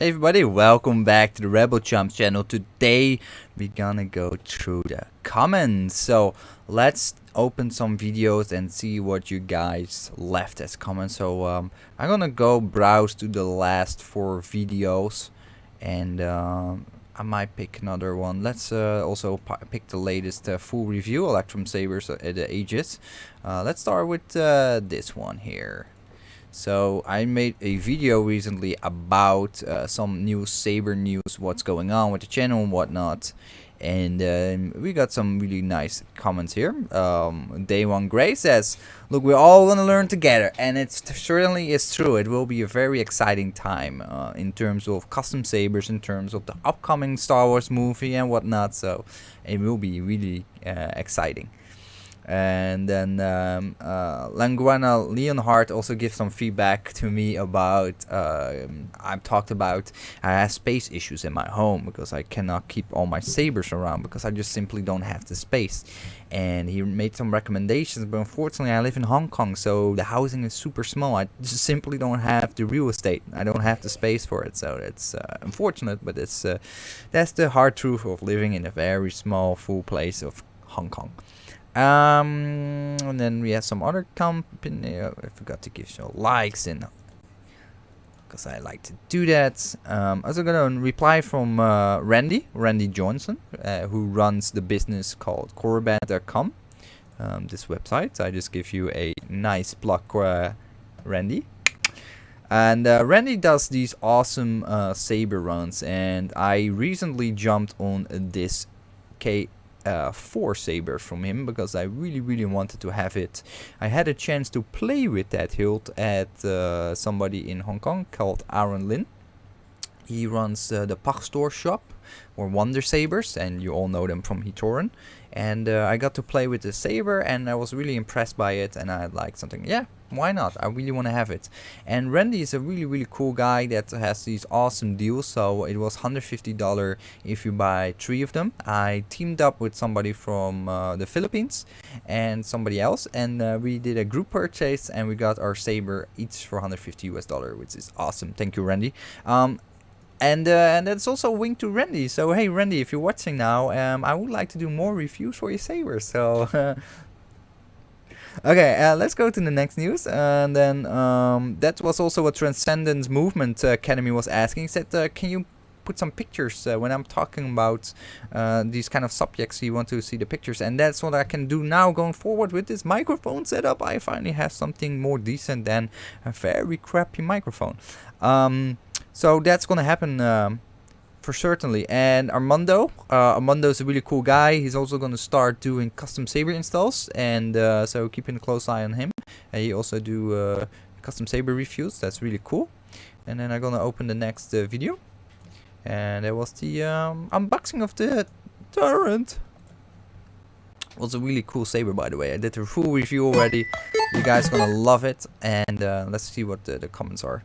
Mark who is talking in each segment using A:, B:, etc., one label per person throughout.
A: Hey everybody, welcome back to the Rebelchumps channel. Today we're gonna go through the comments. So let's open some videos and see what you guys left as comments. So I'm gonna go browse to the last 4 videos and I might pick another one. Let's also pick the latest full review, Ultrasabers at the ages. Let's start with this one here. So I made a video recently about some new Saber news, what's going on with the channel and whatnot, and we got some really nice comments here. Day One Gray says, "Look, we're all gonna learn together," and it certainly is true. It will be a very exciting time in terms of custom sabers, in terms of the upcoming Star Wars movie and whatnot. So it will be really exciting. And then Languana Leonhardt also gives some feedback to me about I've talked about I have space issues in my home because I cannot keep all my sabers around because I just simply don't have the space. And he made some recommendations, but unfortunately I live in Hong Kong, so the housing is super small. I just simply don't have the real estate. I don't have the space for it, so it's unfortunate, but it's that's the hard truth of living in a very small full place of Hong Kong. And then we have some other company. I forgot to give some likes in because I like to do that. Also gonna reply from Randy Johnson, who runs the business called Corban.com. This website. I just give you a nice plug, Randy. And Randy does these awesome saber runs, and I recently jumped on this K4 saber from him because I really wanted to have it. I had a chance to play with that hilt at somebody in Hong Kong called Aaron Lin. He runs the Pachstore shop or Wonderforce, and you all know them from Hitoran. And I got to play with the saber, and I was really impressed by it, and I like something. Yeah, why not? I really want to have it. And Randy is a really cool guy that has these awesome deals. So it was $150 if you buy 3 of them. I teamed up with somebody from the Philippines and somebody else, and we did a group purchase, and we got our saber each for $150 US, which is awesome. Thank you, Randy. And that's also a wink to Randy. So hey Randy, if you're watching now, I would like to do more reviews for your sabers. So okay, let's go to the next news. And then that was also what Transcendence Movement Academy was asking. He said, can you put some pictures when I'm talking about these kind of subjects? You want to see the pictures, and that's what I can do now going forward with this microphone setup. I finally have something more decent than a very crappy microphone. So that's gonna happen for certainly. And Armando is a really cool guy. He's also gonna start doing custom saber installs, and so keeping a close eye on him. He also do custom saber reviews. That's really cool. And then I'm gonna open the next video, and that was the unboxing of the turret. It was a really cool saber, by the way. I did a full review already. You guys are gonna love it. And let's see what the comments are.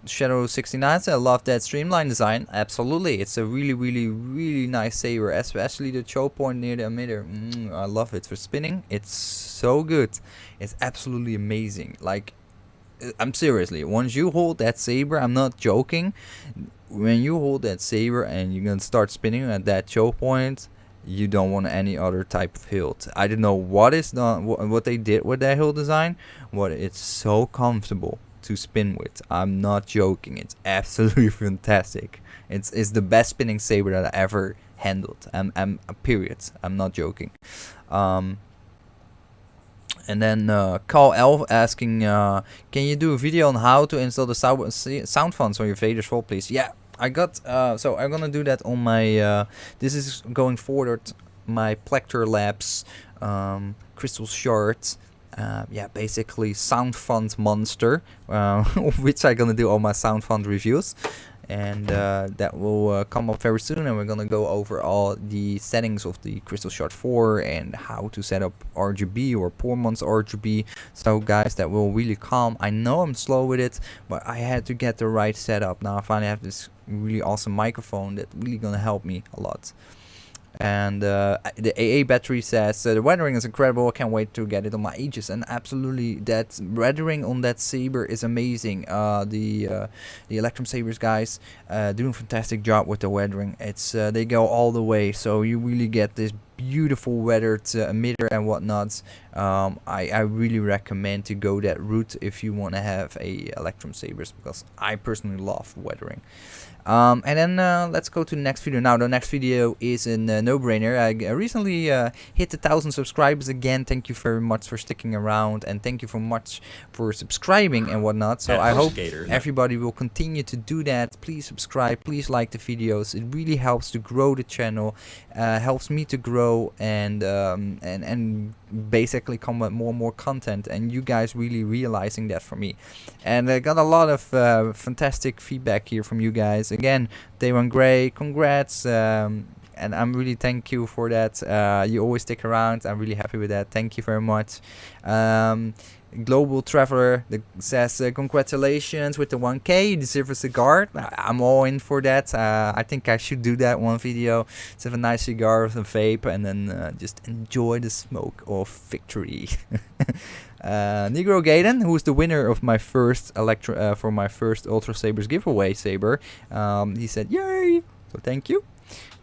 A: Shadow69 said, "I love that streamline design." Absolutely, it's a really nice saber, especially the choke point near the emitter. I love it for spinning. It's so good. It's absolutely amazing. Like, I'm seriously, once you hold that saber, I'm not joking. When you hold that saber and you're gonna start spinning at that choke point, you don't want any other type of hilt. I don't know what is done, what they did with that hilt design. It's so comfortable to spin with. I'm not joking. It's absolutely fantastic. It's the best spinning saber that I ever handled. Period. I'm not joking. And then Carl Elf asking, can you do a video on how to install the sound fonts on your Vader's Vault, please? Yeah, I got. So I'm gonna do that on my. This is going forward. My Plector Labs Crystal Shard. Yeah, basically sound font monster, of which I'm gonna do all my sound font reviews, and that will come up very soon. And we're gonna go over all the settings of the Crystal Shard 4 and how to set up RGB or poor months RGB. So guys, that will really come. I know I'm slow with it, but I had to get the right setup. Now I finally have this really awesome microphone that really gonna help me a lot. And the AA battery says the weathering is incredible. I can't wait to get it on my Aegis. And absolutely, that weathering on that saber is amazing. The Electrum-Sabers guys doing a fantastic job with the weathering. It's they go all the way, so you really get this beautiful weathered emitter and whatnot. I really recommend to go that route if you want to have a Electrum-Sabers, because I personally love weathering. And then let's go to the next video. Now the next video is a no-brainer. I recently hit 1,000 subscribers again. Thank you very much for sticking around, and thank you so much for subscribing and whatnot. So I hope everybody will continue to do that. Please subscribe, please like the videos. It really helps to grow the channel, helps me to grow, and basically come with more and more content, and you guys really realizing that for me. And I got a lot of fantastic feedback here from you guys. Again, Day One Gray, congrats, and I'm really thank you for that. You always stick around. I'm really happy with that. Thank you very much. Global Traveler says congratulations with the 1K. You deserve a cigar. I'm all in for that. I think I should do that one video. Let's have a nice cigar with a vape, and then just enjoy the smoke of victory. Negro Gaiden, who is the winner of my first Ultrasabers giveaway saber, he said yay, so thank you.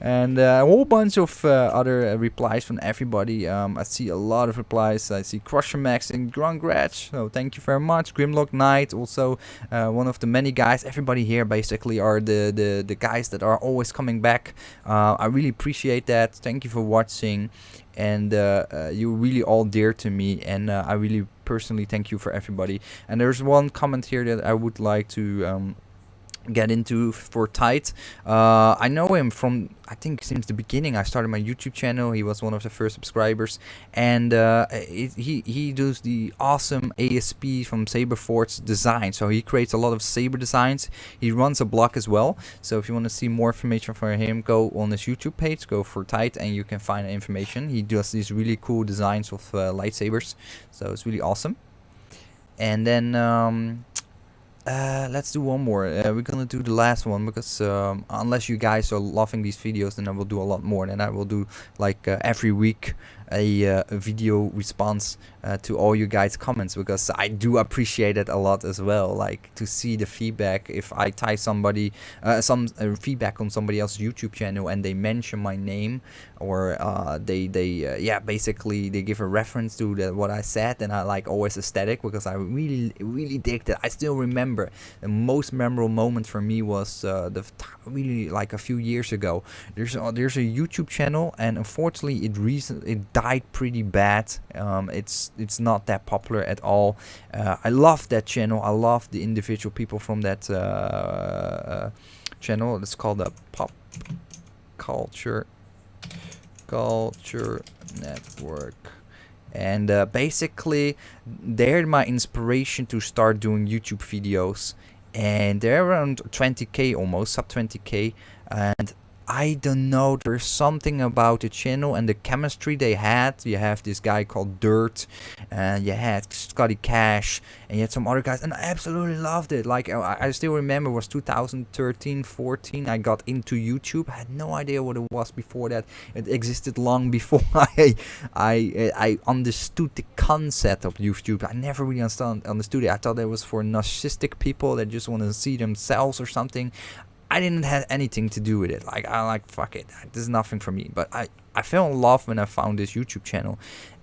A: And a whole bunch of other replies from everybody. I see a lot of replies. I see Crusher Max and Grungratch, so thank you very much. Grimlock Knight, also one of the many guys. Everybody here basically are the guys that are always coming back. I really appreciate that. Thank you for watching, and you're really all dear to me, and I really personally thank you for everybody. And there's one comment here that I would like to get into for Tide. I know him from, I think, since the beginning. I started my YouTube channel. He was one of the first subscribers, and he does the awesome ASP from Saberforge design. So he creates a lot of saber designs. He runs a blog as well. So if you want to see more information from him, go on his YouTube page, go for Tide, and you can find information. He does these really cool designs of lightsabers, so it's really awesome. And then let's do one more. We're gonna do the last one, because unless you guys are loving these videos, then I will do a lot more. Then I will do like every week a video response to all you guys' comments, because I do appreciate it a lot as well. Like to see the feedback. If I tie somebody some feedback on somebody else's YouTube channel and they mention my name, or yeah, basically they give a reference to what I said, and I like always ecstatic, because I really dig that. I still remember the most memorable moment for me was really like a few years ago. There's a YouTube channel, and unfortunately it died pretty bad. It's not that popular at all. I love that channel. I love the individual people from that channel. It's called a Pop Culture Network. And basically they're my inspiration to start doing YouTube videos, and they're around 20k, almost sub 20k, and I don't know, there's something about the channel and the chemistry they had. You have this guy called Dirt, and you had Scotty Cash, and you had some other guys, and I absolutely loved it. Like I still remember it was 2013, 14. I got into YouTube. I had no idea what it was before that. It existed long before I understood the concept of YouTube. I never really understood it. I thought it was for narcissistic people that just want to see themselves or something. I didn't have anything to do with it. Like, I like, fuck it, this is nothing for me. But I fell in love when I found this YouTube channel,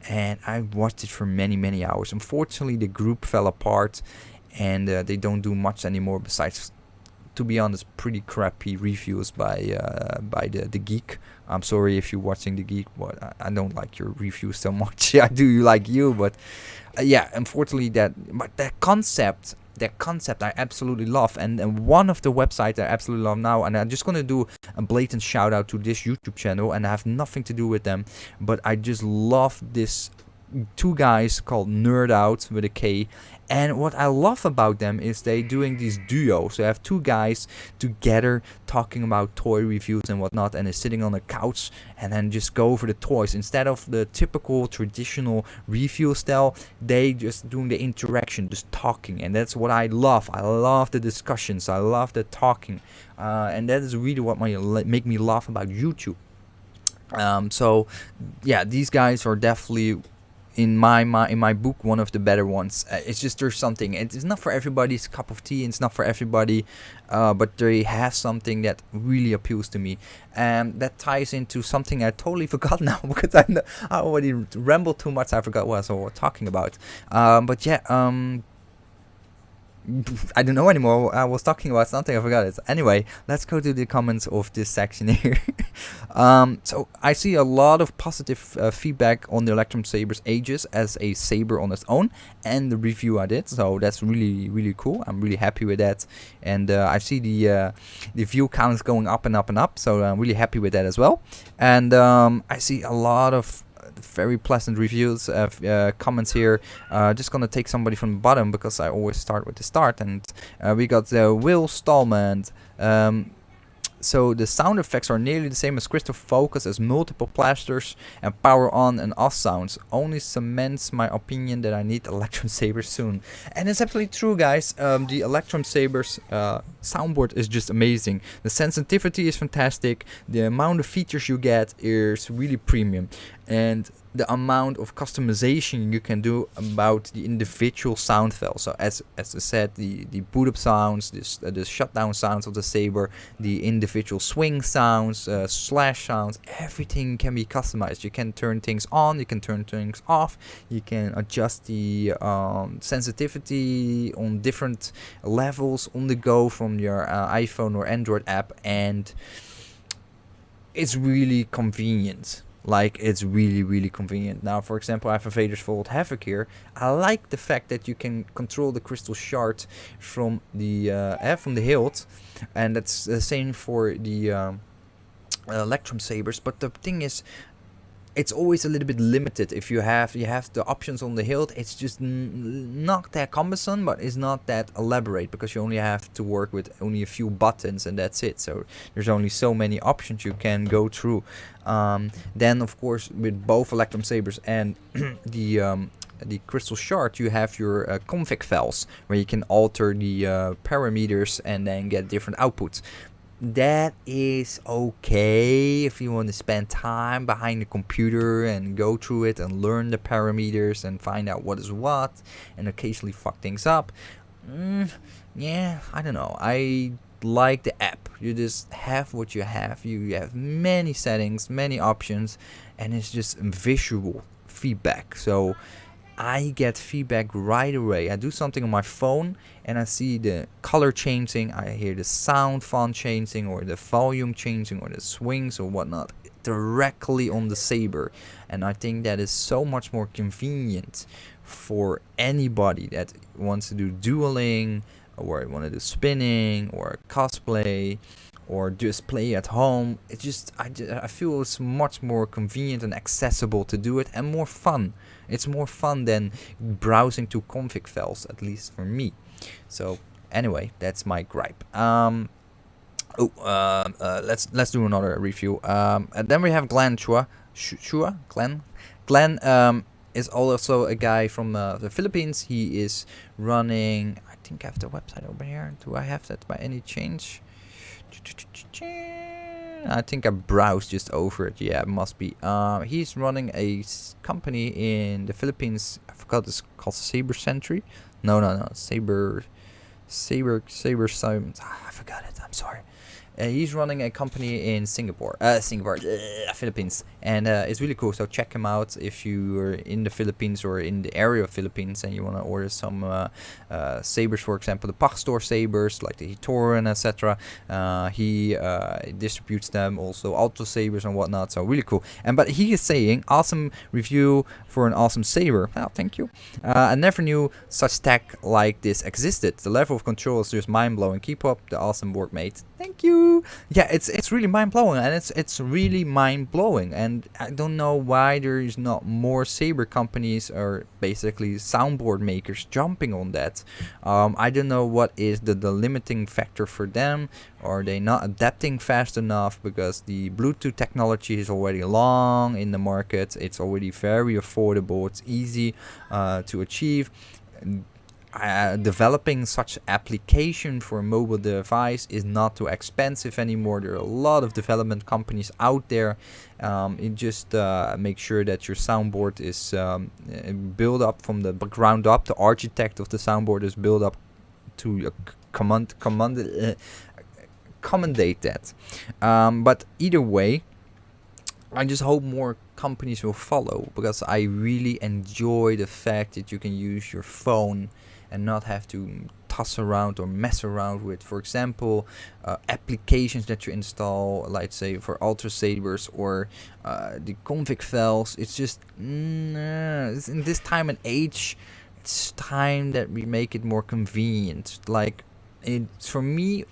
A: and I watched it for many hours. Unfortunately, the group fell apart, and they don't do much anymore besides, to be honest, pretty crappy reviews by the Geek. I'm sorry if you're watching the Geek, but I don't like your reviews so much. I do like you, but yeah, unfortunately that concept I absolutely love, and one of the websites I absolutely love now, and I'm just gonna do a blatant shout out to this YouTube channel, and I have nothing to do with them, but I just love this two guys called Nerd Out with a K. And what I love about them is they doing these duos. So I have two guys together talking about toy reviews and whatnot, and they're sitting on a couch and then just go over the toys. Instead of the typical traditional review style, they just doing the interaction, just talking. And that's what I love. I love the discussions. I love the talking. And that is really what make me laugh about YouTube. So yeah, these guys are definitely in my book one of the better ones. It's just there's something. It's not for everybody's cup of tea. It's not for everybody, but they have something that really appeals to me, and that ties into something I totally forgot now because I already rambled too much. I forgot what I was talking about. But yeah. I don't know anymore. I was talking about something, I forgot it. Anyway, let's go to the comments of this section here. So I see a lot of positive feedback on the Electrosabers Aegis as a saber on its own, and the review I did. So that's really cool. I'm really happy with that, and I see the view counts going up and up and up. So I'm really happy with that as well. And I see a lot of very pleasant reviews, comments here. Just gonna take somebody from the bottom because I always start with the start, and we got Will Stallman. So the sound effects are nearly the same as Crystal Focus, as multiple plasters and power on and off sounds. Only cements my opinion that I need Electrosabers soon. And it's absolutely true, guys. The Electrosabers soundboard is just amazing. The sensitivity is fantastic. The amount of features you get is really premium. And the amount of customization you can do about the individual sound files. So as I said, the boot up sounds, the shutdown sounds of the saber, the individual swing sounds, slash sounds, everything can be customized. You can turn things on, you can turn things off, you can adjust the sensitivity on different levels on the go from your iPhone or Android app, and it's really convenient. Like, it's really convenient. Now, for example, I have a Vader's Fold Havoc here. I like the fact that you can control the crystal shard from the hilt, and that's the same for the Electrosabers. But the thing is, it's always a little bit limited. If you have the options on the hilt, it's just not that cumbersome, but it's not that elaborate because you only have to work with only a few buttons and that's it. So there's only so many options you can go through. Then of course with both Electrosabers and the crystal shard, you have your config files where you can alter the parameters and then get different outputs. That is okay if you want to spend time behind the computer and go through it and learn the parameters and find out what is what and occasionally fuck things up. Yeah, I don't know. I like the app. You just have what you have. You have many settings, many options, and it's just visual feedback. So I get feedback right away. I do something on my phone and I see the color changing, I hear the sound font changing or the volume changing or the swings or whatnot directly on the saber, and I think that is so much more convenient for anybody that wants to do dueling or want to do spinning or cosplay or just play at home. It's just I feel it's much more convenient and accessible to do it, and more fun. It's more fun than browsing to config files, at least for me. So anyway, that's my gripe. Let's do another review. And then we have Glenn Chua. Glenn is also a guy from the Philippines. He is running, I think I have the website over here. Do I have that by any chance? I think I browsed just over it. Yeah, it must be. He's running a company in the Philippines. I forgot, it's called Saber Sentry. No. Saber. I forgot it. I'm sorry. He's running a company in Philippines, and it's really cool. So check him out if you are in the Philippines or in the area of Philippines and you want to order some sabers, for example, the Pachstore sabers like the Hitoran, etc. He distributes them, also Ultrasabers and whatnot. So really cool. But he is saying, awesome review for an awesome saber. Well, thank you. I never knew such tech like this existed. The level of control is just mind blowing. Keep up the awesome work, mate. Thank you. Yeah, it's really mind-blowing, and it's really mind-blowing, and I don't know why there is not more saber companies or basically soundboard makers jumping on that. I don't know what is the limiting factor for them. Are they not adapting fast enough? Because the Bluetooth technology is already long in the market. It's already very affordable. It's easy to achieve. developing such application for a mobile device is not too expensive anymore. There are a lot of development companies out there. You just make sure that your soundboard is built up from the ground up. The architect of the soundboard is built up to accommodate that. But either way, I just hope more companies will follow, because I really enjoy the fact that you can use your phone and not have to toss around or mess around with, for example, applications that you install, let's say for Ultrasabers or the config files. It's just in this time and age, it's time that we make it more convenient. Like for me,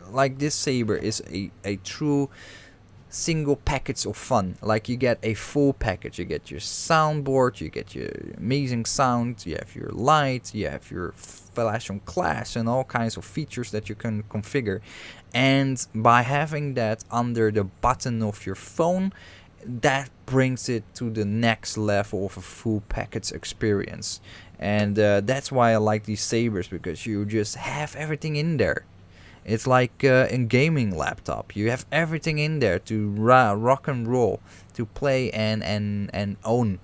A: like this saber is a true single package of fun. Like you get a full package. You get your soundboard, you get your amazing sound, you have your light, you have your flash on class and all kinds of features that you can configure. And by having that under the button of your phone, that brings it to the next level of a full package experience. And that's why I like these sabers, because you just have everything in there. It's like a gaming laptop. You have everything in there to rock and roll, to play and own.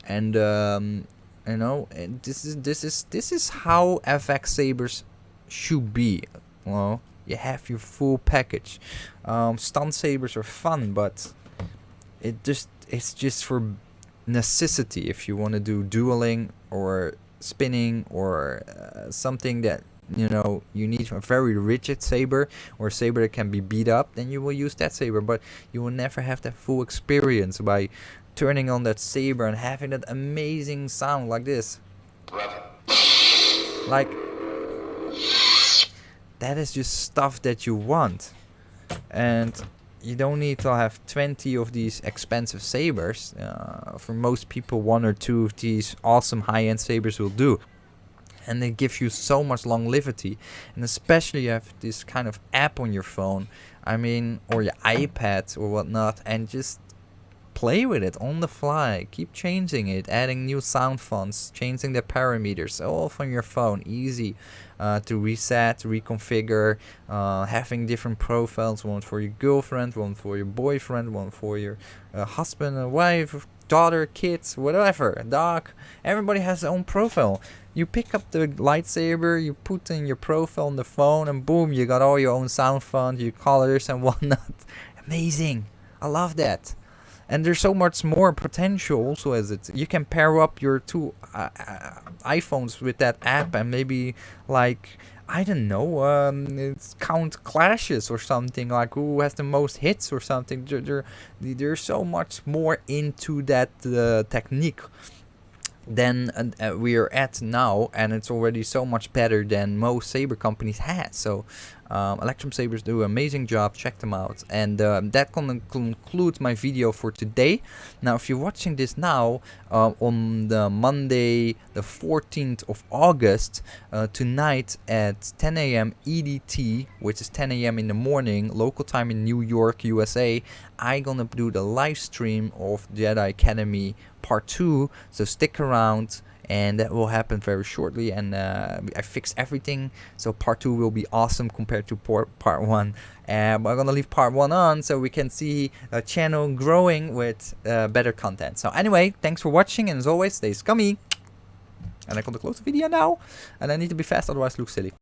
A: And you know, and this is how FX sabers should be. Well, you have your full package. Stun sabers are fun, but it's just for necessity. If you want to do dueling or spinning or something that, you know, you need a very rigid saber or a saber that can be beat up, then you will use that saber. But you will never have that full experience by turning on that saber and having that amazing sound like this. Like, that is just stuff that you want. And you don't need to have 20 of these expensive sabers. For most people, 1 or 2 of these awesome high-end sabers will do. And they give you so much longevity, and especially you have this kind of app on your phone, I mean, or your iPad or whatnot, and just play with it on the fly. Keep changing it, adding new sound fonts, changing the parameters, all from your phone. Easy to reset, reconfigure, having different profiles, one for your girlfriend, one for your boyfriend, one for your husband and wife, daughter, kids, whatever, dog. Everybody has their own profile. You pick up the lightsaber, you put in your profile on the phone, and boom, you got all your own sound font, your colors and whatnot. Amazing. I love that. And there's so much more potential also, as it, you can pair up your 2 iPhones with that app and maybe, like, I don't know, it's count clashes or something, like who has the most hits or something. There's so much more into that technique than we are at now, and it's already so much better than most saber companies had. So Electrosabers do an amazing job. Check them out. And that concludes my video for today. Now, if you're watching this now on the Monday the 14th of August, tonight at 10 AM EDT, which is 10 AM in the morning local time in New York, USA, I'm gonna do the live stream of Jedi Academy Part 2, so stick around, and that will happen very shortly. And I fixed everything, so Part 2 will be awesome compared to Part 1. But I'm gonna leave Part 1 on so we can see a channel growing with better content. So anyway, thanks for watching, and as always, stay scummy. And I'm gonna close the video now, and I need to be fast, otherwise it looks silly.